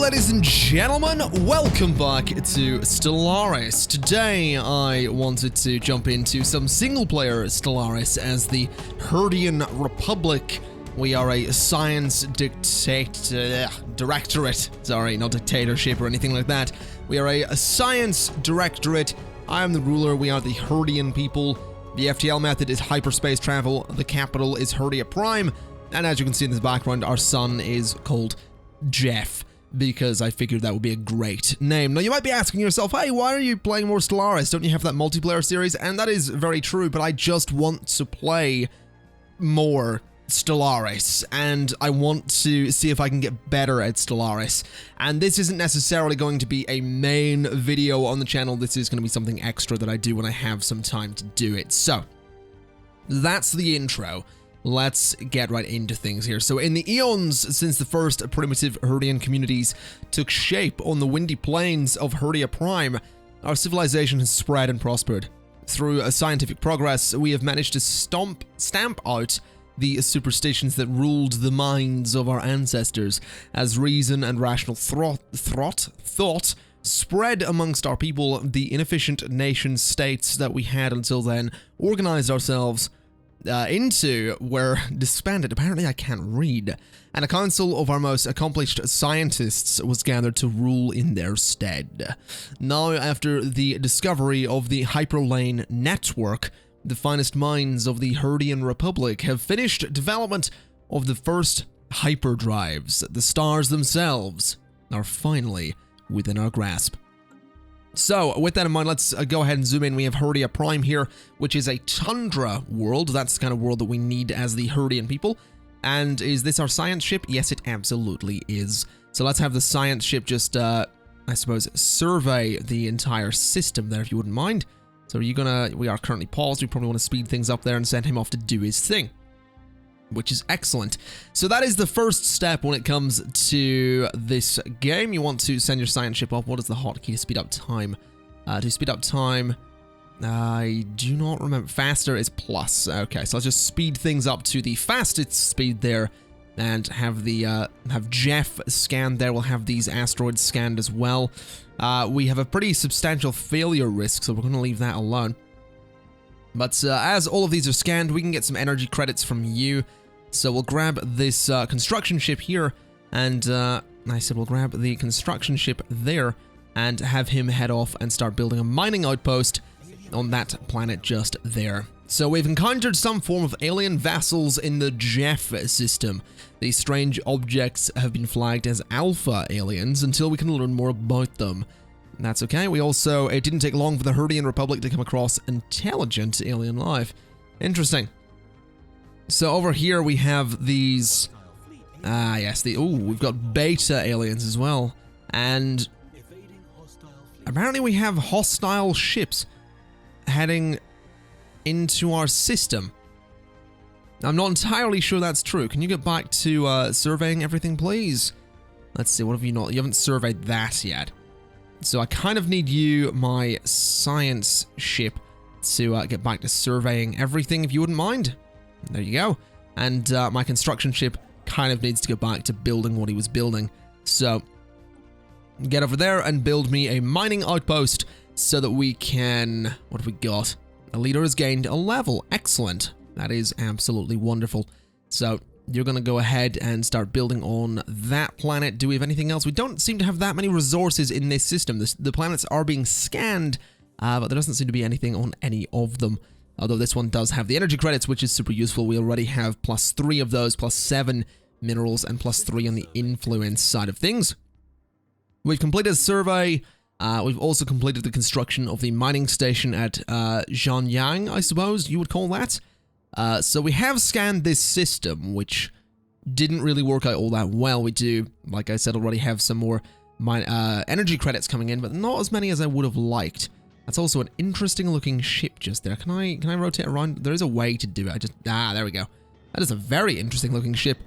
ladies and gentlemen, welcome back to Stellaris. Today I wanted to jump into some single-player Stellaris as the Herdian Republic. We are a science directorate. Sorry, not dictatorship or anything like that. We are a science directorate. I am the ruler. We are the Herdian people. The FTL method is hyperspace travel. The capital is Herdia Prime. And as you can see in this background, our son is called Jeff, because I figured that would be a great name. Now, you might be asking yourself, hey, why are you playing more Stellaris? Don't you have that multiplayer series? And that is very true, but I just want to play more Stellaris, and I want to see if I can get better at Stellaris. And this isn't necessarily going to be a main video on the channel. This is going to be something extra that I do when I have some time to do it. So, that's the intro. Let's get right into things here. So in the eons since the first primitive Herdian communities took shape on the windy plains of Herdia Prime, our civilization has spread and prospered. Through a scientific progress, we have managed to stamp out the superstitions that ruled the minds of our ancestors, as reason and rational thought spread amongst our people. The inefficient nation-states that we had until then organized ourselves into were disbanded. Apparently I can't read. And a council of our most accomplished scientists was gathered to rule in their stead. Now, after the discovery of the hyperlane network, the finest minds of the Herdian Republic have finished development of the first hyperdrives. The stars themselves are finally within our grasp. So, with that in mind, let's go ahead and zoom in. We have Herdia Prime here, which is a tundra world. That's the kind of world that we need as the Herdian people. And is this our science ship? Yes, it absolutely is. So let's have the science ship just, I suppose, survey the entire system there, if you wouldn't mind. So we are currently paused. We probably want to speed things up there and send him off to do his thing, which is excellent. So that is the first step when it comes to this game. You want to send your science ship off. What is the hotkey to speed up time? To speed up time, I do not remember. Faster is plus. Okay, so let's just speed things up to the fastest speed there, and have the have Jeff scanned there. We'll have these asteroids scanned as well. We have a pretty substantial failure risk, so we're going to leave that alone. But as all of these are scanned, we can get some energy credits from you. So we'll grab this construction ship here, and I said we'll grab the construction ship there and have him head off and start building a mining outpost on that planet just there. So we've encountered some form of alien vassals in the Jeff system. These strange objects have been flagged as alpha aliens until we can learn more about them. That's okay. It didn't take long for the Herdian Republic to come across intelligent alien life. Interesting. So over here we have these, yes, we've got beta aliens as well. And apparently we have hostile ships heading into our system. I'm not entirely sure that's true. Can you get back to surveying everything, please? Let's see, what have you not? You haven't surveyed that yet. So I kind of need you, my science ship, to get back to surveying everything, if you wouldn't mind. There you go. And my construction ship kind of needs to go back to building what he was building. So get over there and build me a mining outpost so that we can... What have we got? A leader has gained a level. Excellent. That is absolutely wonderful. So you're going to go ahead and start building on that planet. Do we have anything else? We don't seem to have that many resources in this system. The planets are being scanned, but there doesn't seem to be anything on any of them. Although this one does have the energy credits, which is super useful. We already have +3 of those, +7 minerals, and +3 on the influence side of things. We've completed a survey. We've also completed the construction of the mining station at Zhanyang, I suppose you would call that. So we have scanned this system, which didn't really work out all that well. We do, like I said, already have some more energy credits coming in, but not as many as I would have liked. That's also an interesting looking ship just there. Can I rotate around? There is a way to do it. There we go. That is a very interesting looking ship.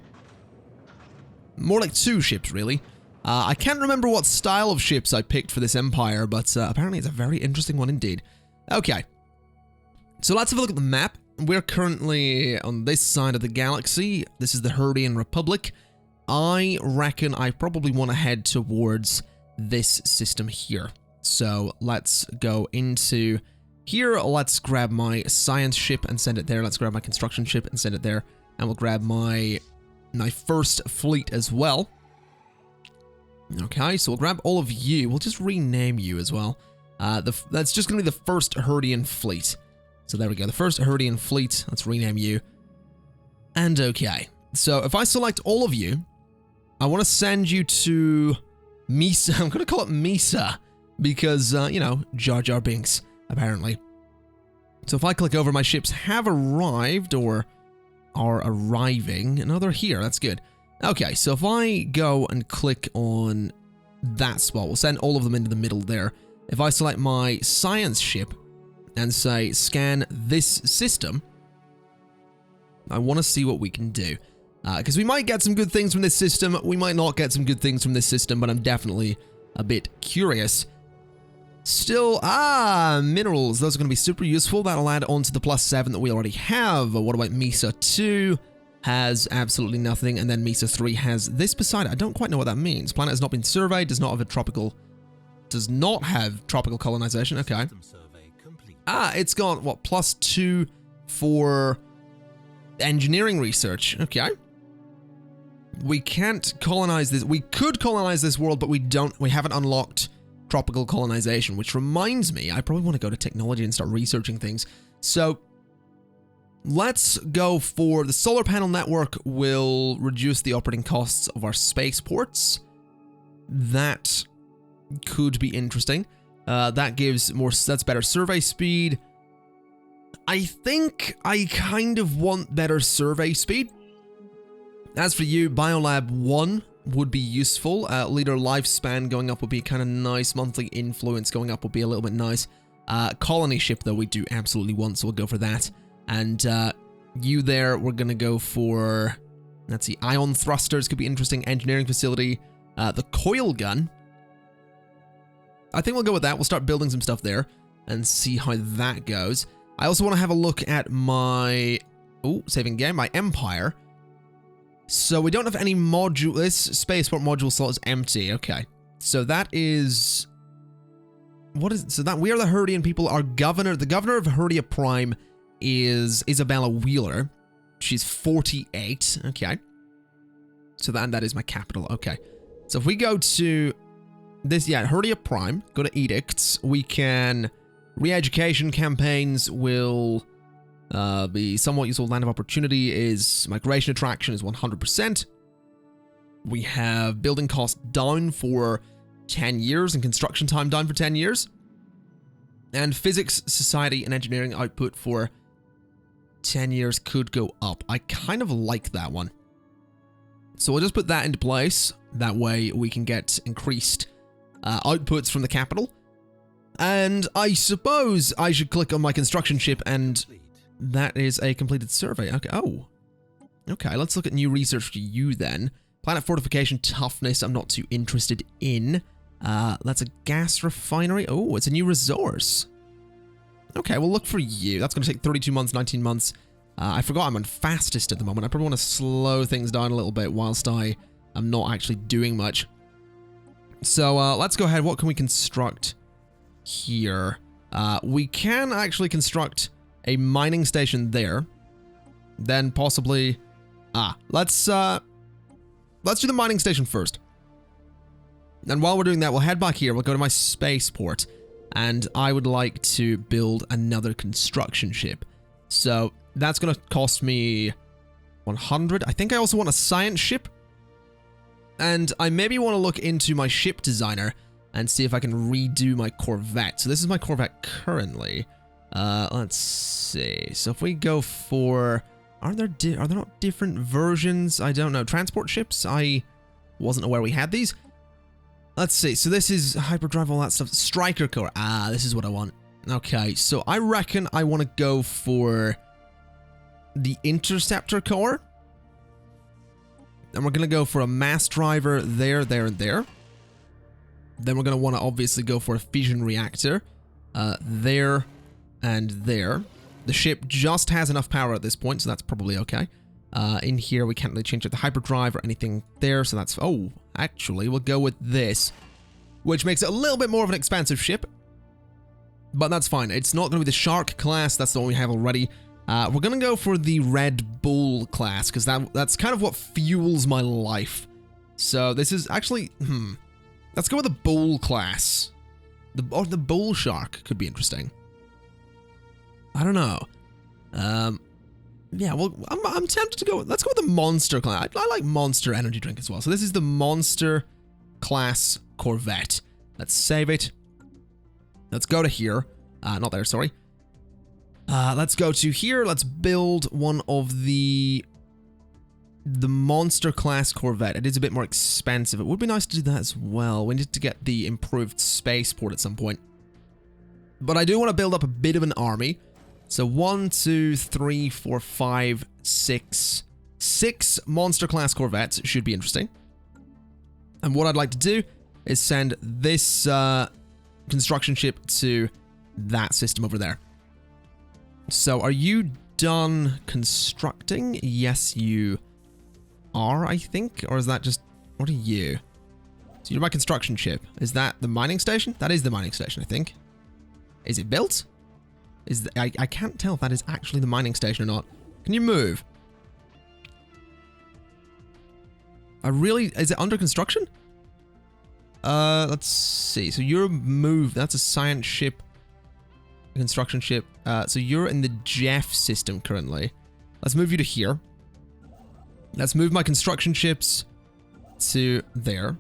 More like 2 ships, really. I can't remember what style of ships I picked for this empire, but apparently it's a very interesting one indeed. Okay. So let's have a look at the map. We're currently on this side of the galaxy. This is the Herdian Republic. I reckon I probably want to head towards this system here. So let's go into here. Let's grab my science ship and send it there. Let's grab my construction ship and send it there. And we'll grab my first fleet as well. Okay, so we'll grab all of you. We'll just rename you as well. That's just going to be the first Herdian fleet. So there we go. The first Herdian fleet. Let's rename you. And okay. So if I select all of you, I want to send you to Misa. I'm going to call it Misa because, you know, Jar Jar Binks, apparently. So if I click over, my ships have arrived or are arriving. No, they're here. That's good. Okay, so if I go and click on that spot, we'll send all of them into the middle there. If I select my science ship and say scan this system, I want to see what we can do. Because we might get some good things from this system, we might not get some good things from this system, but I'm definitely a bit curious. Still, minerals, those are going to be super useful. That'll add on to the +7 that we already have. What about Misa 2? Has absolutely nothing, and then Misa 3 has this beside it. I don't quite know what that means. Planet has not been surveyed, does not have tropical colonization. Okay. It's got, what, +2 for engineering research. Okay. We can't colonize this. We could colonize this world, but we haven't unlocked tropical colonization, which reminds me, I probably want to go to technology and start researching things. So let's go for the solar panel network will reduce the operating costs of our spaceports. That could be interesting. That gives that's better survey speed. I think I kind of want better survey speed. As for you, Biolab 1 would be useful. Leader lifespan going up would be kind of nice. Monthly influence going up would be a little bit nice. Colony ship, though, we do absolutely want, so we'll go for that. And you there, we're going to go for, let's see, ion thrusters could be interesting. Engineering facility. The coil gun. I think we'll go with that. We'll start building some stuff there and see how that goes. I also want to have a look at my, saving game, my empire. So we don't have any module. This spaceport module slot is empty. Okay. So that is, what is, so that we are the Herdian people. Our governor, the governor of Herdia Prime is Isabella Wheeler. She's 48. Okay. So that is my capital. Okay. So if we go to this, Herdia Prime, go to edicts, we can, re-education campaigns will be somewhat useful. Land of opportunity is, migration attraction is 100%. We have building cost down for 10 years and construction time down for 10 years. And physics, society, and engineering output for 10 years could go up. I kind of like that one. So we'll just put that into place. That way we can get increased outputs from the capital. And I suppose I should click on my construction ship, and that is a completed survey. Okay. Oh. Okay, let's look at new research for you then. Planet fortification toughness, I'm not too interested in. That's a gas refinery. Oh, it's a new resource. Okay, we'll look for you. That's going to take 32 months, 19 months. I forgot I'm on fastest at the moment. I probably want to slow things down a little bit whilst I am not actually doing much. So let's go ahead. What can we construct here? We can actually construct a mining station there. Then possibly... let's do the mining station first. And while we're doing that, we'll head back here. We'll go to my spaceport. And I would like to build another construction ship. So that's going to cost me 100. I think I also want a science ship. And I maybe want to look into my ship designer and see if I can redo my Corvette. So this is my Corvette currently. Let's see. So if we go for... Are there not different versions? I don't know. Transport ships? I wasn't aware we had these. Let's see. So this is hyperdrive, all that stuff. Striker core. This is what I want. Okay, so I reckon I want to go for the interceptor core. And we're going to go for a mass driver there, there, and there. Then we're going to want to obviously go for a fission reactor. There and there. The ship just has enough power at this point, so that's probably okay. In here, we can't really change up the hyperdrive or anything there, so that's... Oh, actually, we'll go with this, which makes it a little bit more of an expansive ship. But that's fine. It's not going to be the Shark class. That's the one we have already. We're going to go for the Red Bull class, because that's kind of what fuels my life. So this is actually... Let's go with the Bull class. Or the Bull Shark could be interesting. I don't know. Yeah, well, I'm tempted to go... Let's go with the Monster class. I like Monster energy drink as well. So this is the Monster class Corvette. Let's save it. Let's go to here. Not there, sorry. Let's go to here. Let's build one of the Monster class Corvette. It is a bit more expensive. It would be nice to do that as well. We need to get the improved spaceport at some point. But I do want to build up a bit of an army. So 1, 2, 3, 4, 5, 6. 6 Monster class Corvettes should be interesting. And what I'd like to do is send this construction ship to that system over there. So are you done constructing? Yes, you are, I think. Or is that just... What are you? So you're my construction ship. Is that the mining station? That is the mining station, I think. Is it built? I can't tell if that is actually the mining station or not. Can you move? Is it under construction? Let's see. So you're moved. That's a science ship. A construction ship. So you're in the Jeff system currently. Let's move you to here. Let's move my construction ships to there.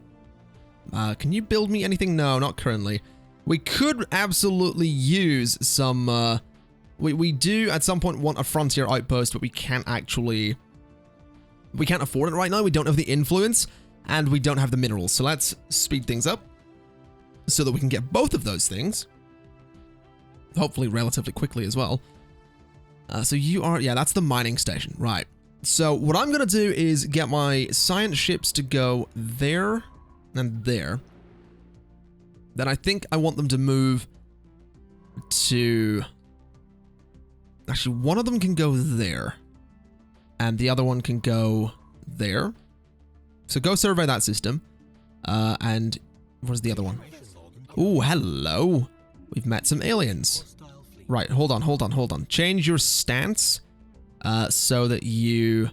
Can you build me anything? No, not currently. We could absolutely use some... We do at some point want a frontier outpost, but we can't actually... We can't afford it right now. We don't have the influence, and we don't have the minerals. So let's speed things up so that we can get both of those things. Hopefully relatively quickly as well. So you are... Yeah, that's the mining station. Right. So what I'm going to do is get my science ships to go there and there. Then I think I want them to move to... Actually, one of them can go there. And the other one can go there. So go survey that system. And where's the other one? Ooh, hello. We've met some aliens. Right, hold on. Change your stance so that you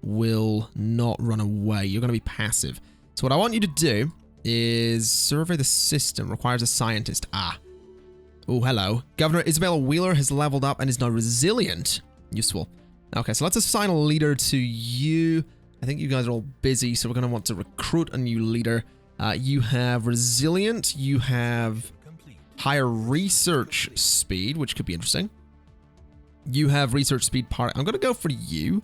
will not run away. You're going to be passive. So what I want you to do is survey the system. Requires a scientist. Oh, hello. Governor Isabella Wheeler has leveled up and is now resilient. Useful. Okay, so let's assign a leader to you. I think you guys are all busy, so we're going to want to recruit a new leader. You have resilient. You have higher research speed, which could be interesting. You have research speed part. I'm going to go for you.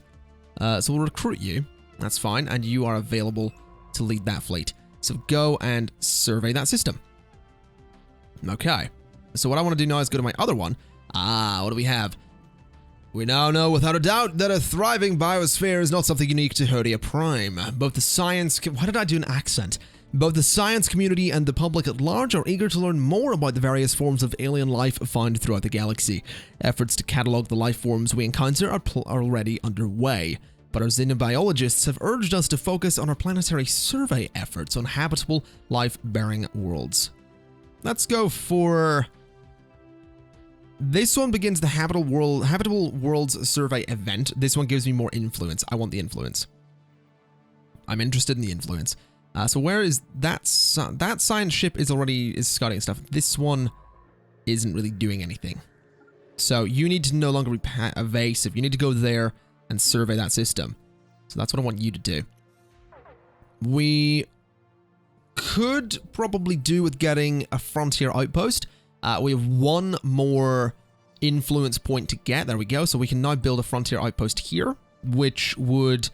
So we'll recruit you. That's fine. And you are available to lead that fleet. So go and survey that system. Okay. So what I want to do now is go to my other one. What do we have? We now know without a doubt that a thriving biosphere is not something unique to Herdia Prime. Both the science... Why did I do an accent? Both the science community and the public at large are eager to learn more about the various forms of alien life found throughout the galaxy. Efforts to catalog the life forms we encounter are already underway, but our xenobiologists have urged us to focus on our planetary survey efforts on habitable, life-bearing worlds. Let's go for... This one begins the Habitable Worlds Survey event. This one gives me more influence. I want the influence. I'm interested in the influence. So where is that? That science ship is scouting stuff. This one isn't really doing anything. So you need to no longer be evasive. You need to go there and survey that system. So that's what I want you to do. We could probably do with getting a frontier outpost. We have one more influence point to get. There we go. So we can now build a frontier outpost here, which would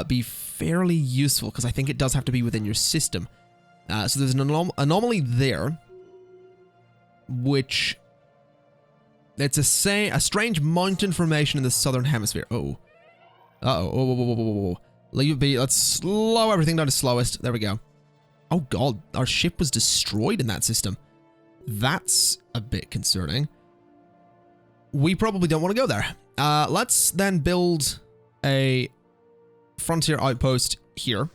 be fairly useful because I think it does have to be within your system. So there's an anomaly there, which it's a strange mountain formation in the southern hemisphere. Oh, whoa. Leave it be. Let's slow everything down to slowest. There we go. Oh god, our ship was destroyed in that system. That's a bit concerning. We probably don't want to go there. Let's then build a frontier outpost here.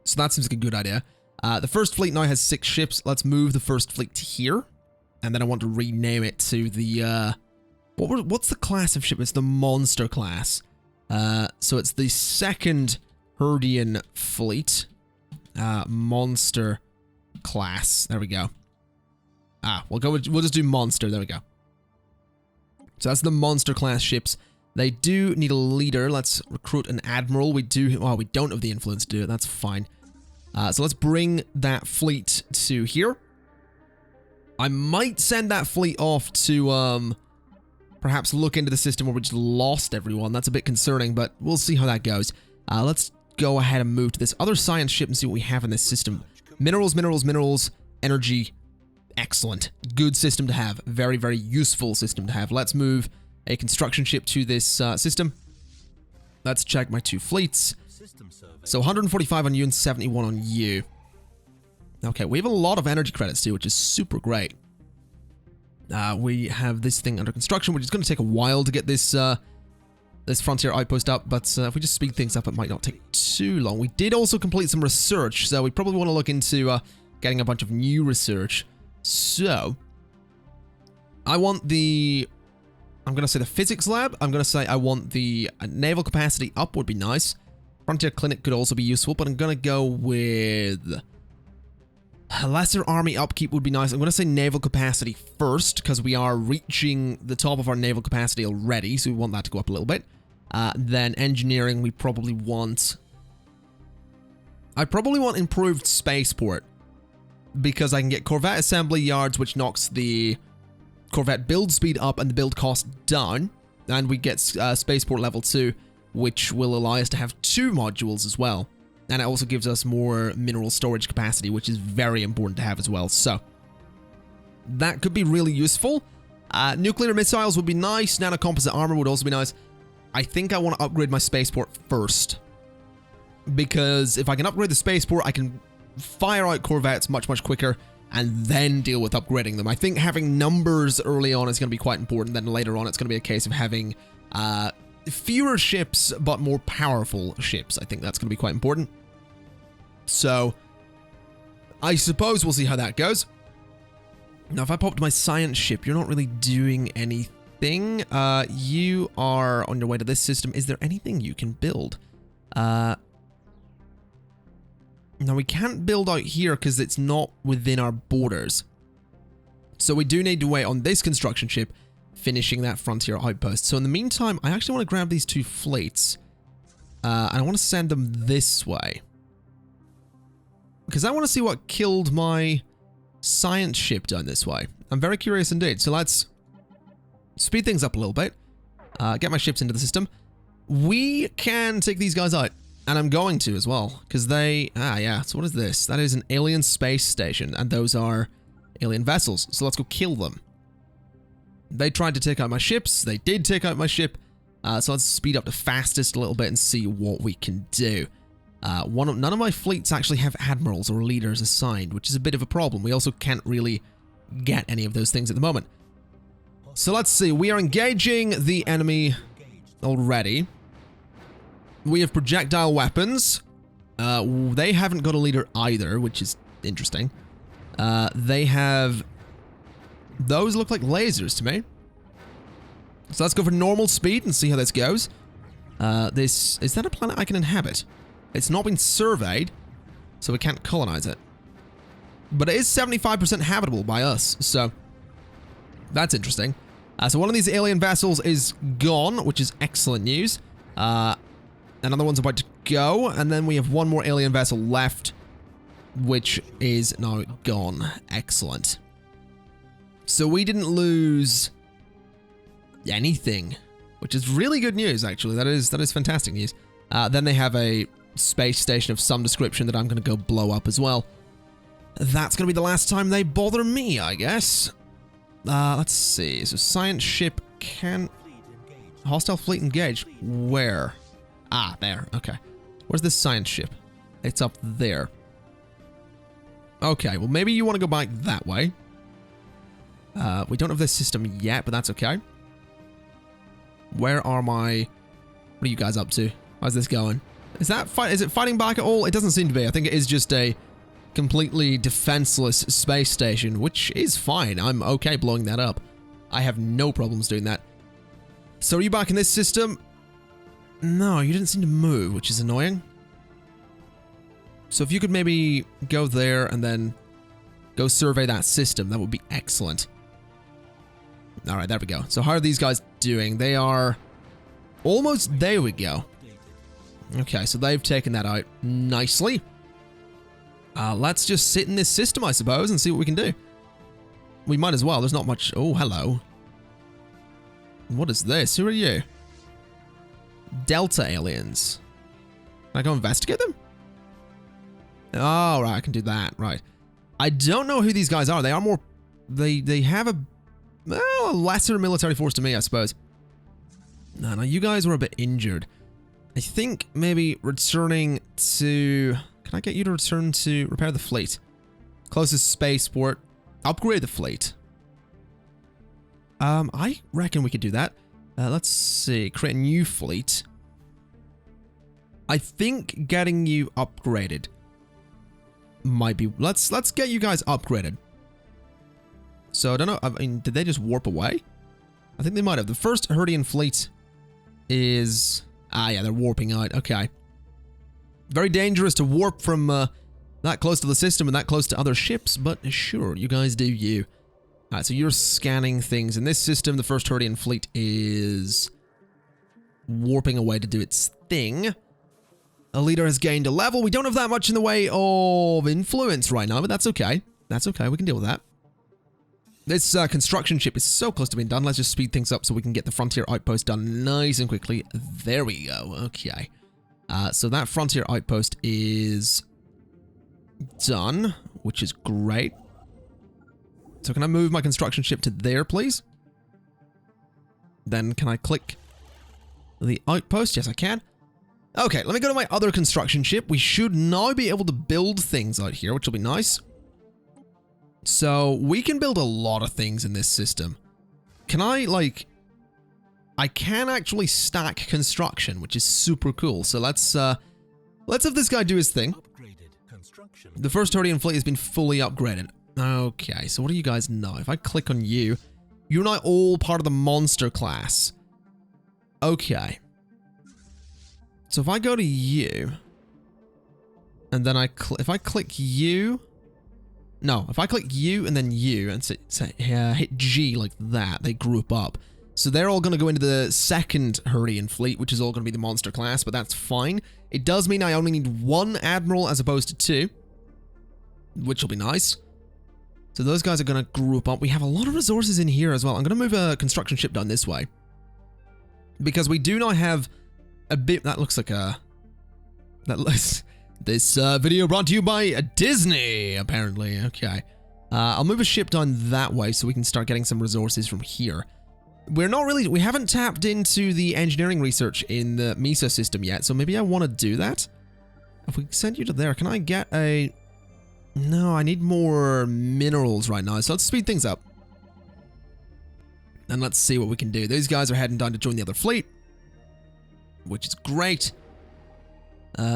So that seems like a good idea. The first fleet now has 6 ships. Let's move the first fleet to here. And then I want to rename it to the... what's the class of ship? It's the monster class. So it's the second Herdian fleet. Monster class. There we go. We'll just do monster. There we go. So that's the monster class ships. They do need a leader. Let's recruit an admiral. We don't have the influence to do it. That's fine. So let's bring that fleet to here. I might send that fleet off to, perhaps look into the system where we just lost everyone. That's a bit concerning, but we'll see how that goes. Let's go ahead and move to this other science ship and see what we have in this system. Minerals, minerals, minerals, energy. Excellent. Good system to have. Very, very useful system to have. Let's move a construction ship to this system. Let's check my 2 fleets. So 145 on you and 71 on you. Okay, we have a lot of energy credits too, which is super great. We have this thing under construction, which is going to take a while to get this this frontier outpost up, but if we just speed things up, it might not take too long. We did also complete some research, so we probably want to look into getting a bunch of new research. So, I want the... I'm going to say the physics lab. I'm going to say I want the naval capacity up would be nice. Frontier clinic could also be useful, but I'm going to go with... lesser army upkeep would be nice. I'm going to say naval capacity first, because we are reaching the top of our naval capacity already, so we want that to go up a little bit. Then engineering, we probably want... I probably want improved spaceport, because I can get Corvette assembly yards, which knocks the Corvette build speed up and the build cost down, and we get spaceport level 2, which will allow us to have 2 modules as well. And it also gives us more mineral storage capacity, which is very important to have as well. So, that could be really useful. Nuclear missiles would be nice. Nanocomposite armor would also be nice. I think I want to upgrade my spaceport first. Because if I can upgrade the spaceport, I can fire out Corvettes much, much quicker and then deal with upgrading them. I think having numbers early on is going to be quite important. Then later on, it's going to be a case of having fewer ships, but more powerful ships. I think that's going to be quite important. So, I suppose we'll see how that goes. Now, if I popped my science ship, you're not really doing anything. You are on your way to this system. Is there anything you can build? Now, we can't build out here because it's not within our borders. So, we do need to wait on this construction ship finishing that frontier outpost. So, in the meantime, I actually want to grab these 2 fleets. And I want to send them this way. Because I want to see what killed my science ship down this way. I'm very curious indeed. So, let's speed things up a little bit. Get my ships into the system. We can take these guys out. And I'm going to as well, because they... yeah, so what is this? That is an alien space station, and those are alien vessels, so let's go kill them. They tried to take out my ships, they did take out my ship, so let's speed up to fastest a little bit and see what we can do. None of my fleets actually have admirals or leaders assigned, which is a bit of a problem. We also can't really get any of those things at the moment. So let's see, we are engaging the enemy already. We have projectile weapons. They haven't got a leader either, which is interesting. They have... Those look like lasers to me. So let's go for normal speed and see how this goes. Is that a planet I can inhabit? It's not been surveyed, so we can't colonize it. But it is 75% habitable by us, so that's interesting. So one of these alien vessels is gone, which is excellent news. Another one's about to go, and then we have one more alien vessel left, which is now gone. Excellent. So we didn't lose anything, which is really good news, actually. That is fantastic news. Then they have a space station of some description that I'm going to go blow up as well. That's going to be the last time they bother me, I guess. Let's see. So science ship can... Hostile fleet engaged. Where? Ah, there. Okay. Where's this science ship? It's up there. Okay, well, maybe you want to go back that way. We don't have this system yet, but that's okay. Where are my... What are you guys up to? How's this going? Is it fighting back at all? It doesn't seem to be. I think it is just a completely defenseless space station, which is fine. I'm okay blowing that up. I have no problems doing that. So are you back in this system? No, you didn't seem to move, which is annoying. So if you could maybe go there and then go survey that system, that would be excellent. All right, there we go. So how are these guys doing? They are almost, there we go. Okay, so they've taken that out nicely. Let's just sit in this system, I suppose, and see what we can do. We might as well. There's not much. Oh, hello. What is this? Who are you? Delta aliens. Can I go investigate them? Oh, right, I can do that. Right. I don't know who these guys are. They are more... They have a lesser military force to me, I suppose. No, you guys were a bit injured. I think maybe returning to... Can I get you to return to repair the fleet? Closest spaceport. Upgrade the fleet. I reckon we could do that. Let's see. Create a new fleet. I think getting you upgraded might be... Let's get you guys upgraded. So, I don't know. I mean, did they just warp away? I think they might have. The first Herdian fleet is... Ah, yeah, they're warping out. Okay. Very dangerous to warp from that close to the system and that close to other ships, but sure, you guys do you. Alright, so you're scanning things. In this system, the first Herdian fleet is warping away to do its thing. A leader has gained a level. We don't have that much in the way of influence right now, but that's okay. That's okay, we can deal with that. This construction ship is so close to being done. Let's just speed things up so we can get the frontier outpost done nice and quickly. There we go. Okay. So that frontier outpost is done, which is great. So can I move my construction ship to there, please? Then can I click the outpost? Yes, I can. Okay, let me go to my other construction ship. We should now be able to build things out here, which will be nice. So we can build a lot of things in this system. Can I, like... I can actually stack construction, which is super cool. So let's have this guy do his thing. The first Herdian fleet has been fully upgraded. Okay, so what do you guys know? If I click on you, you're now all part of the monster class. Okay. So if I go to you, and then if I click you... No, if I click you and then you, and hit G like that, they group up. So they're all going to go into the second Herdian fleet, which is all going to be the monster class, but that's fine. It does mean I only need one admiral as opposed to two, which will be nice. So those guys are going to group up. We have a lot of resources in here as well. I'm going to move a construction ship down this way, because we do not have a bit... That looks like a... That looks... This video brought to you by Disney, apparently. Okay. I'll move a ship down that way so we can start getting some resources from here. We haven't tapped into the engineering research in the MESA system yet, so maybe I want to do that. If we send you to there, can I get a... No, I need more minerals right now, so let's speed things up. And let's see what we can do. These guys are heading down to join the other fleet, which is great.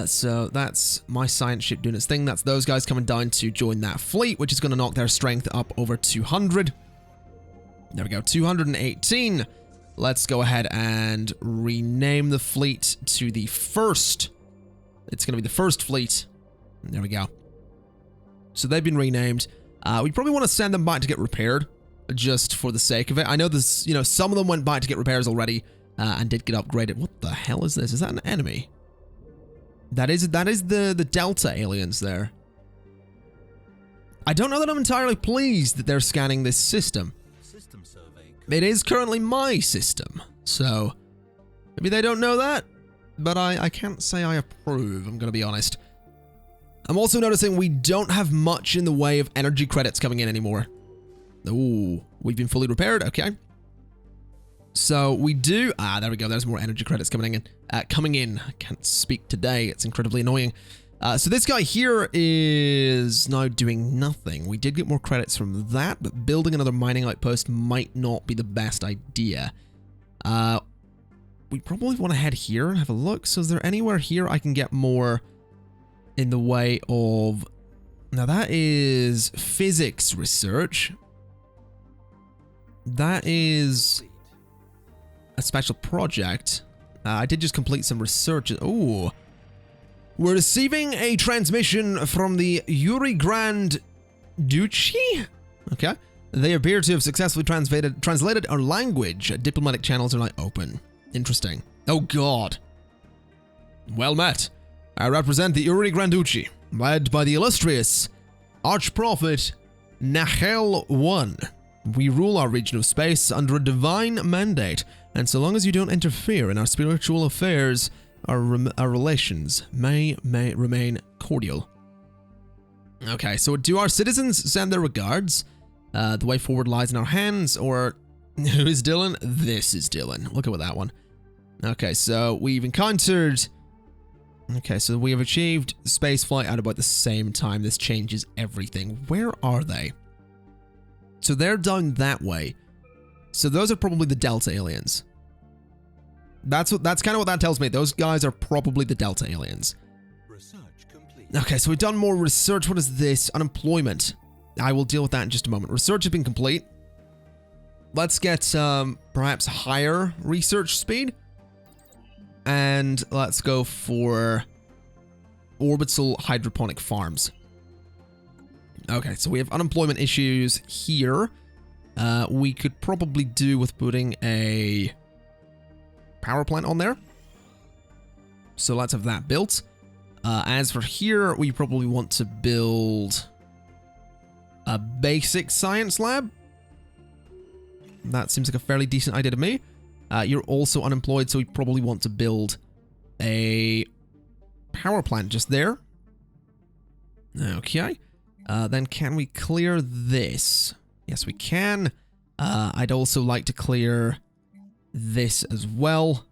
So that's my science ship doing its thing. That's those guys coming down to join that fleet, which is going to knock their strength up over 200. There we go, 218. Let's go ahead and rename the fleet to the first. It's going to be the first fleet. There we go. So they've been renamed. We probably want to send them back to get repaired, just for the sake of it. I know this, some of them went back to get repairs already, and did get upgraded. What the hell is this? Is that an enemy? That is the Delta aliens there. I don't know that I'm entirely pleased that they're scanning this system. It is currently my system, so maybe they don't know that, but I can't say I approve, I'm going to be honest. I'm also noticing we don't have much in the way of energy credits coming in anymore. Ooh, we've been fully repaired, okay. So we do... Ah, there we go. There's more energy credits coming in. I can't speak today. It's incredibly annoying. So this guy here is now doing nothing. We did get more credits from that, but building another mining outpost might not be the best idea. we probably want to head here and have a look. So is there anywhere here I can get more in the way of... Now that is physics research. That is a special project. I did just complete some research. Oh, we're receiving a transmission from the Yuri Grand Duchy. Okay. They appear to have successfully translated our language. Diplomatic channels are now open. Interesting. Oh god. Well met. I represent the Yuri Grand Duchy, led by the illustrious Archprophet Nahel I. We rule our region of space under a divine mandate, and so long as you don't interfere in our spiritual affairs, our relations may remain cordial. Okay, so do our citizens send their regards? The way forward lies in our hands, or who is Dylan? This is Dylan. Look at that one. Okay, so we've encountered... Okay, so we have achieved spaceflight at about the same time. This changes everything. Where are they? So they're down that way. So those are probably the Delta aliens. That's kind of what that tells me. Those guys are probably the Delta aliens. Research complete. Okay, so we've done more research. What is this? Unemployment. I will deal with that in just a moment. Research has been complete. Let's get perhaps higher research speed. And let's go for orbital hydroponic farms. Okay, so we have unemployment issues here. We could probably do with putting a power plant on there. So let's have that built. As for here, we probably want to build a basic science lab. That seems like a fairly decent idea to me. You're also unemployed, so we probably want to build a power plant just there. Okay. Then can we clear this? Yes, we can. I'd also like to clear this as well.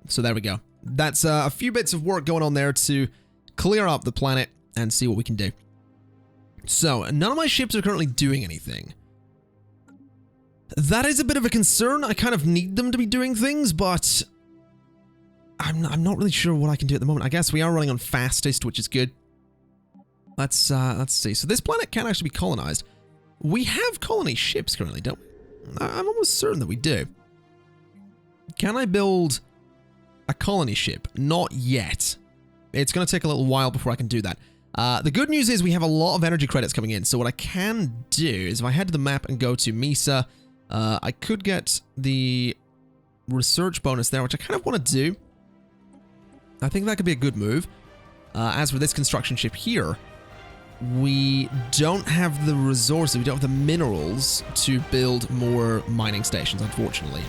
So there we go. That's a few bits of work going on there to clear up the planet and see what we can do. So, none of my ships are currently doing anything. That is a bit of a concern. I kind of need them to be doing things, but I'm not really sure what I can do at the moment. I guess we are running on fastest, which is good. Let's see. So this planet can actually be colonized. We have colony ships currently, don't we? I'm almost certain that we do. Can I build a colony ship? Not yet. It's going to take a little while before I can do that. The good news is we have a lot of energy credits coming in. So what I can do is if I head to the map and go to Misa, I could get the research bonus there, which I kind of want to do. I think that could be a good move. As for this construction ship here, we don't have the resources, we don't have the minerals to build more mining stations, unfortunately.